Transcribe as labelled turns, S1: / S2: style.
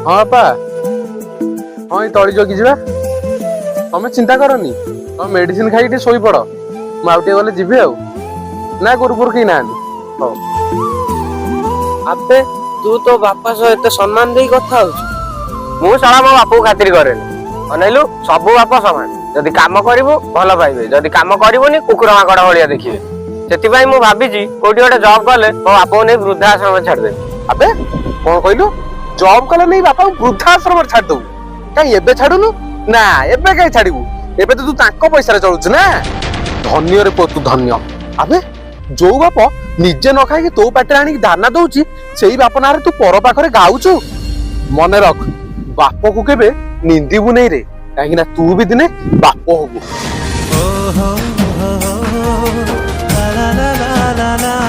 S1: हाँ पा हाँ ये तली जगी जा तमें चिंता करनी तुम मेडिसिन खाई शोई पड़ मुझे गले जीवी ना गुरुपुर कहीं ना हौ
S2: अबे तू तो बापा सह एते सम्मान दे कथा होछु मु साला मो बापू खातिर करेनी अनैलु सब बापा समान जदि काम करिवु भलो पाइबे जदि काम करिवोनी कुकुर माकड़ भलिया देखिबे सेति भाई मु भाबिजी कोठी गोटे जॉब कले मो बापू नै वृद्धाश्रम छाड़ दे
S1: अबे कौन कहलु जॉब कले नहीं बापा वृद्धाश्रम छाड़ दऊ कहीं एबे छाड़ुनु ना एबे कहीं छाड़िबु एबे तो तू ताको पैसा रे चलुछु ना धन्य रे पो तू धन्य अबे जो बाप निजे न खाई तो पाटे आनी दाना दउची सेई बाप नारे तू पर पाखरे गाउछु मने रख बाप को केबे निंदिबु नहीं रे काहे ना तू भी दिने बाप होबु
S3: la la la la la